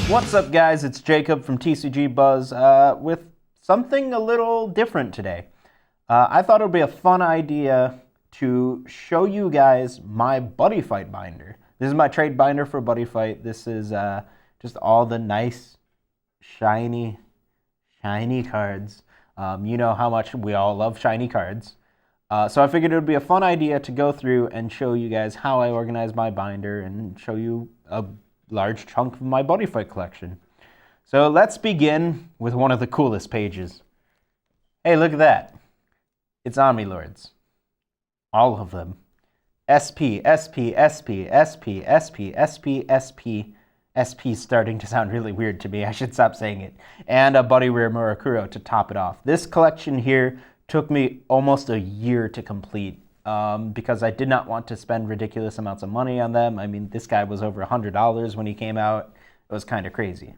What's up, guys? It's Jacob from TCG Buzz with something a little different today. I thought it would be a fun idea to show you guys my Buddyfight binder. This is my trade binder for Buddyfight. This is just all the nice, shiny cards. You know how much we all love shiny cards. So I figured it would be a fun idea to go through and show you guys how I organize my binder and show you a large chunk of my Buddyfight collection. So let's begin with one of the coolest pages. Hey, look at that. It's Omni Lords. All of them. SP, SP, SP, SP, SP, SP, SP, SP starting to sound really weird to me. I should stop saying it. And a Buddy Rare Murakuro to top it off. This collection here took me almost a year to complete. Because I did not want to spend ridiculous amounts of money on them. I mean, this guy was over $100 when he came out. It was kind of crazy.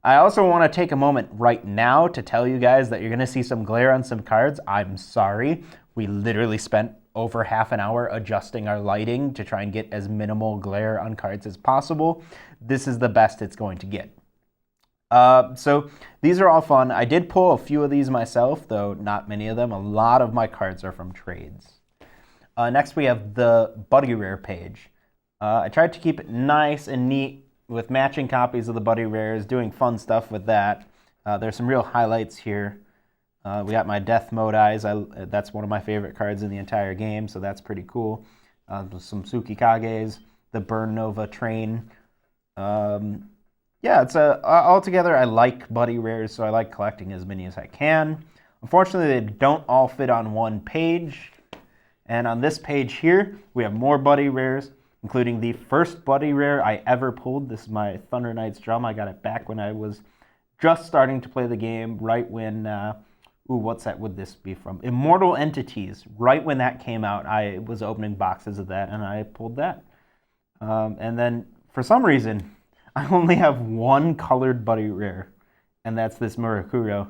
I also want to take a moment right now to tell you guys that you're going to see some glare on some cards. I'm sorry. We literally spent over half an hour adjusting our lighting to try and get as minimal glare on cards as possible. This is the best it's going to get. So these are all fun. I did pull a few of these myself, though not many of them. A lot of my cards are from trades. Next, we have the Buddy Rare page. I tried to keep it nice and neat with matching copies of the Buddy Rares, doing fun stuff with that. There's some real highlights here. We got my Death Mode Eyes. That's one of my favorite cards in the entire game, so that's pretty cool. Some Tsukikages, the Burn Nova Train. Yeah, it's altogether, I like Buddy Rares, so I like collecting as many as I can. Unfortunately, they don't all fit on one page. And on this page here, we have more Buddy Rares, including the first Buddy Rare I ever pulled. This is my Thunder Knight's Drum. I got it back when I was just starting to play the game, right when, what's that would this be from? Immortal Entities. Right when that came out, I was opening boxes of that, and I pulled that. And then, for some reason, I only have one colored Buddy Rare, and that's this Murakuro.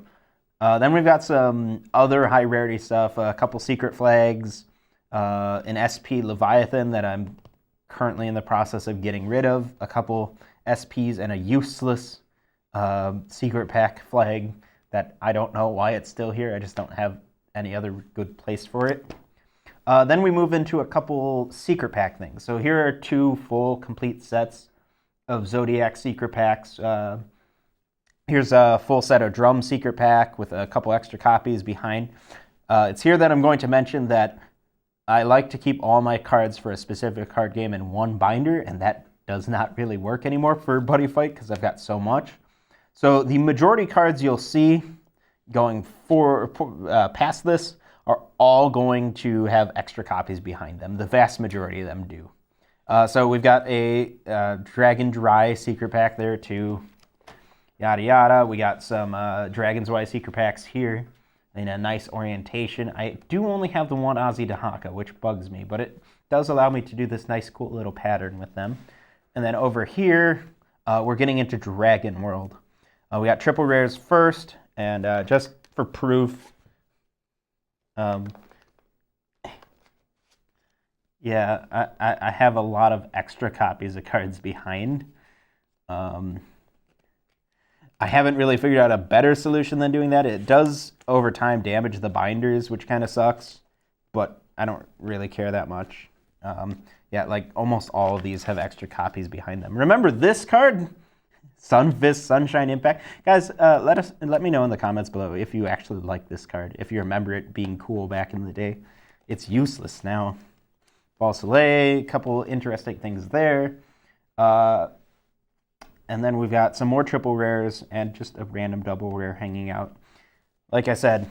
Then we've got some other high rarity stuff, a couple Secret Flags, an SP Leviathan that I'm currently in the process of getting rid of, a couple SPs, and a useless secret pack flag that I don't know why it's still here. I just don't have any other good place for it. Then we move into a couple secret pack things. So here are two full complete sets of Zodiac secret packs. Here's a full set of Drum secret pack with a couple extra copies behind. It's here that I'm going to mention that I like to keep all my cards for a specific card game in one binder, and that does not really work anymore for Buddyfight because I've got so much. So the majority cards you'll see going past this are all going to have extra copies behind them. The vast majority of them do. So we've got a Dragon Dry secret pack there too. Yada yada. We got some Dragon's Eye secret packs here in a nice orientation. I do only have the one Ozzy Dahaka, which bugs me, but it does allow me to do this nice cool little pattern with them. And then over here, we're getting into Dragon World. We got triple rares first, and just for proof, yeah, I have a lot of extra copies of cards behind. I haven't really figured out a better solution than doing that. It does, over time, damage the binders, which kind of sucks, but I don't really care that much. Yeah, like almost all of these have extra copies behind them. Remember this card? Sunfist Sunshine Impact. Guys, let me know in the comments below if you actually like this card, if you remember it being cool back in the day. It's useless now. Ball Soleil, a couple interesting things there. And then we've got some more triple rares and just a random double rare hanging out. Like I said,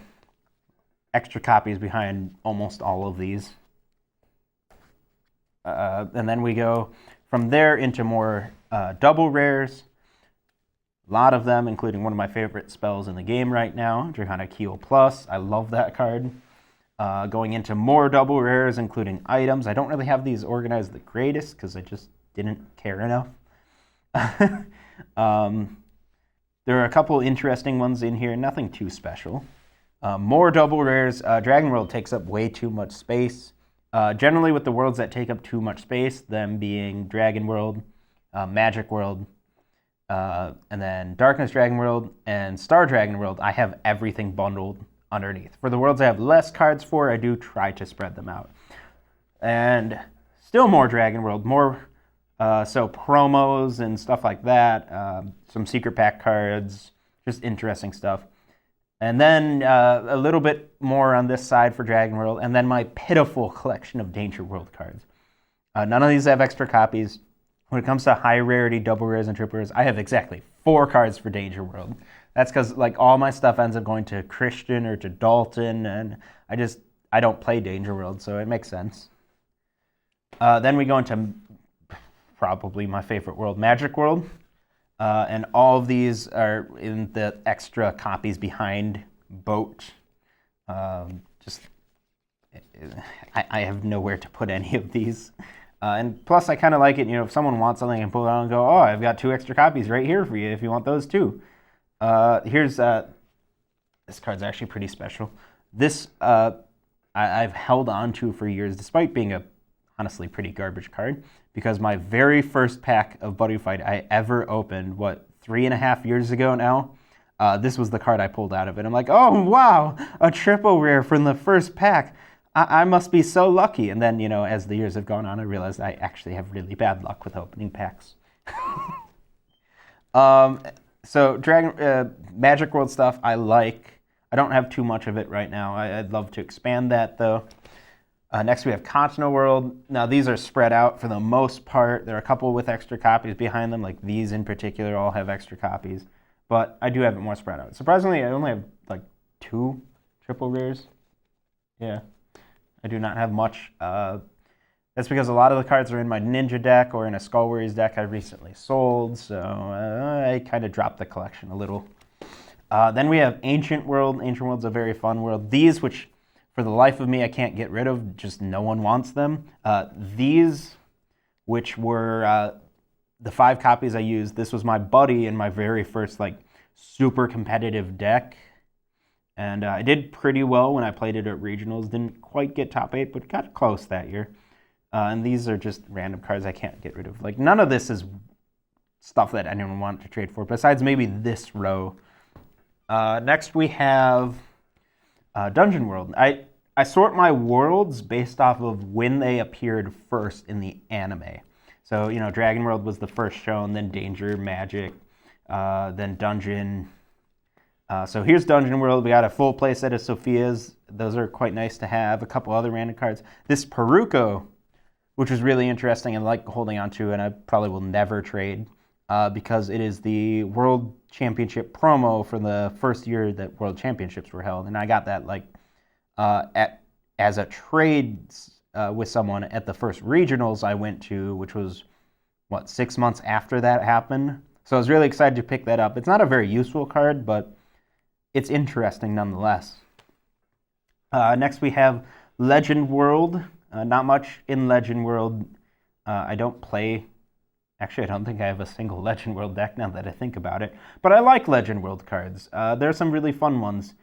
extra copies behind almost all of these. And then we go from there into more double rares. A lot of them, including one of my favorite spells in the game right now, Draconic Heal Plus. I love that card. Going into more double rares, including items. I don't really have these organized the greatest because I just didn't care enough. There are a couple interesting ones in here, nothing too special. More double rares. Dragon World takes up way too much space. Generally with the worlds that take up too much space, them being Dragon World, Magic World, and then Darkness Dragon World and Star Dragon World, I have everything bundled underneath. For the worlds I have less cards for, I do try to spread them out. And still more Dragon World, more so promos and stuff like that, some secret pack cards, just interesting stuff. And then a little bit more on this side for Dragon World, and then my pitiful collection of Danger World cards. None of these have extra copies. When it comes to high rarity, double rares, and triple rares, I have exactly 4 cards for Danger World. That's because like all my stuff ends up going to Christian or to Dalton, and I don't play Danger World, so it makes sense. Then we go into probably my favorite world, Magic World. And all of these are in the extra copies behind Boat. I have nowhere to put any of these. And plus, I kind of like it, if someone wants something, I can pull it out and go, oh, I've got 2 extra copies right here for you if you want those too. This card's actually pretty special. This I've held on to for years, despite being a honestly pretty garbage card, because my very first pack of Buddyfight I ever opened, 3.5 years ago now, this was the card I pulled out of it. I'm like, oh, wow, a triple rare from the first pack. I must be so lucky. And then, as the years have gone on, I realized I actually have really bad luck with opening packs. So Magic World stuff I like. I don't have too much of it right now. I'd love to expand that, though. Next, we have Katana World. Now, these are spread out for the most part. There are a couple with extra copies behind them, like these in particular all have extra copies. But I do have it more spread out. Surprisingly, I only have like 2 triple rares. Yeah, I do not have much. That's because a lot of the cards are in my Ninja deck or in a Skull Warriors deck I recently sold, so I kind of dropped the collection a little. Then we have Ancient World. Ancient World's a very fun world. These, which for the life of me, I can't get rid of. Just no one wants them. These, which were the 5 copies I used, this was my buddy in my very first super competitive deck. And I did pretty well when I played it at regionals. Didn't quite get top 8, but got close that year. And these are just random cards I can't get rid of. None of this is stuff that anyone wanted to trade for, besides maybe this row. Next we have Dungeon World. I sort my worlds based off of when they appeared first in the anime. So, Dragon World was the first shown, then Danger, Magic, then Dungeon. So here's Dungeon World. We got a full play set of Sophia's. Those are quite nice to have. A couple other random cards. This Peruko, which was really interesting and like holding on to, and I probably will never trade because it is the World Championship promo for the first year that World Championships were held. And I got that as a trade with someone at the first regionals I went to, which was, 6 months after that happened. So I was really excited to pick that up. It's not a very useful card, but it's interesting nonetheless. Next we have Legend World. Not much in Legend World. I don't play... Actually, I don't think I have a single Legend World deck now that I think about it. But I like Legend World cards. There are some really fun ones.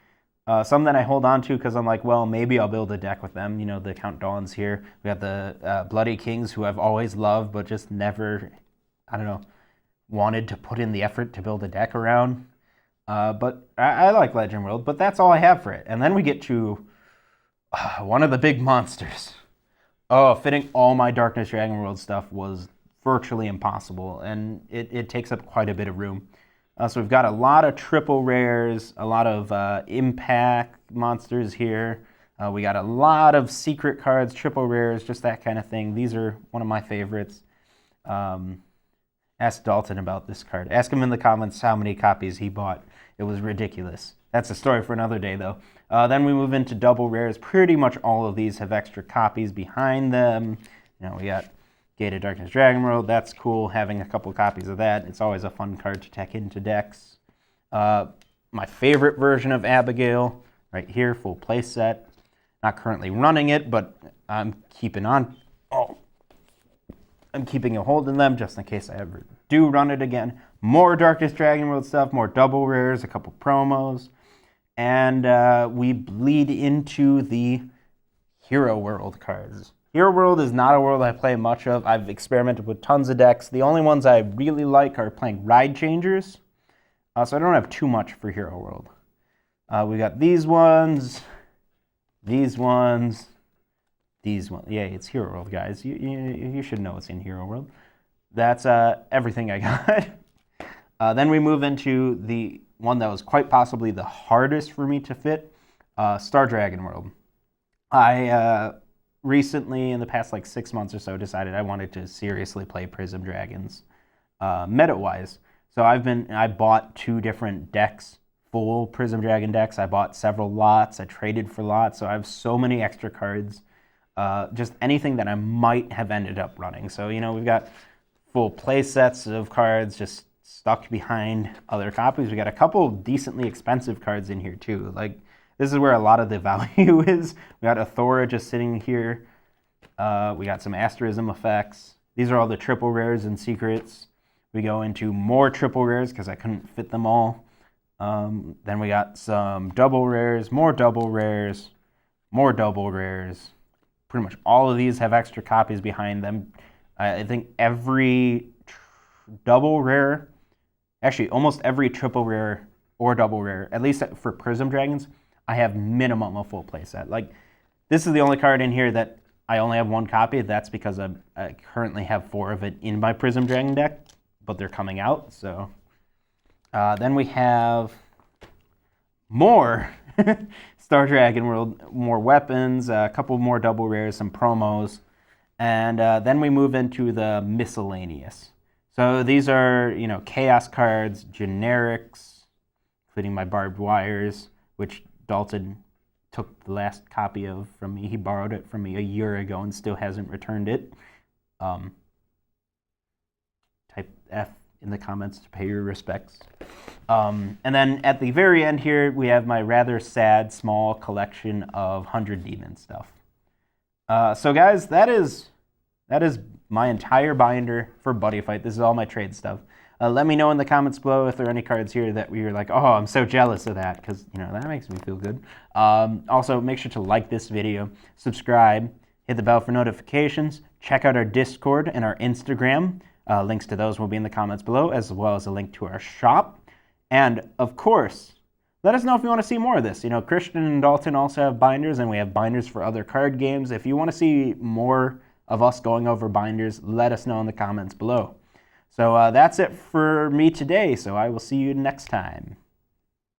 Some that I hold on to because I'm like, well, maybe I'll build a deck with them. The Count Dawns here. We have the Bloody Kings, who I've always loved, but just never, wanted to put in the effort to build a deck around. But I like Legend World, but that's all I have for it. And then we get to one of the big monsters. Oh, fitting all my Darkness Dragon World stuff was virtually impossible, and it takes up quite a bit of room. So we've got a lot of triple rares, a lot of impact monsters here. We got a lot of secret cards, triple rares, just that kind of thing. These are one of my favorites. Ask Dalton about this card. Ask him in the comments how many copies he bought. It was ridiculous. That's a story for another day, though. Then we move into double rares. Pretty much all of these have extra copies behind them. We got Gated Darkness Dragon World. That's cool, having a couple copies of that. It's always a fun card to tech into decks. My favorite version of Abigail, right here, full play set. Not currently running it, but I'm keeping on. Oh, I'm keeping a hold of them just in case I ever do run it again. More Darkness Dragon World stuff, more double rares, a couple promos. And we bleed into the Hero World cards. Hero World is not a world I play much of. I've experimented with tons of decks. The only ones I really like are playing Ride Changers. So I don't have too much for Hero World. We got these ones, these ones, these ones. Yeah, it's Hero World, guys. You should know what's in Hero World. That's everything I got. Then we move into the one that was quite possibly the hardest for me to fit, Star Dragon World. I recently, in the past like 6 months or so, decided I wanted to seriously play Prizm Dragons, meta-wise. So I bought 2 different decks, full Prizm Dragon decks. I bought several lots. I traded for lots. So I have so many extra cards. Just anything that I might have ended up running. So, we've got full play sets of cards just stuck behind other copies. We got a couple decently expensive cards in here too. Like, this is where a lot of the value is. We got a Thora just sitting here. We got some Asterism effects. These are all the triple rares and secrets. We go into more triple rares because I couldn't fit them all. Then we got some double rares, more double rares, more double rares. Pretty much all of these have extra copies behind them. I think every double rare, actually almost every triple rare or double rare, at least for Prizm Dragons, I have minimum a full playset. Like, this is the only card in here that I only have 1 copy. That's because I currently have 4 of it in my Prizm Dragon deck, but they're coming out. So then we have more Star Dragon World, more weapons, a couple more double rares, some promos, and then we move into the miscellaneous. So these are, chaos cards, generics, including my barbed wires, which Dalton took the last copy of from me. He borrowed it from me a year ago and still hasn't returned it. Type F in the comments to pay your respects. And then at the very end here, we have my rather sad small collection of 100 Demon stuff. So guys, that is my entire binder for Buddyfight. This is all my trade stuff. Let me know in the comments below if there are any cards here that we were like, oh, I'm so jealous of that, because that makes me feel good. Also, make sure to like this video, subscribe, hit the bell for notifications, check out our Discord and our Instagram. Links to those will be in the comments below, as well as a link to our shop. And of course, let us know if you want to see more of this. Christian and Dalton also have binders, and we have binders for other card games. If you want to see more of us going over binders, let us know in the comments below. So that's it for me today, so I will see you next time.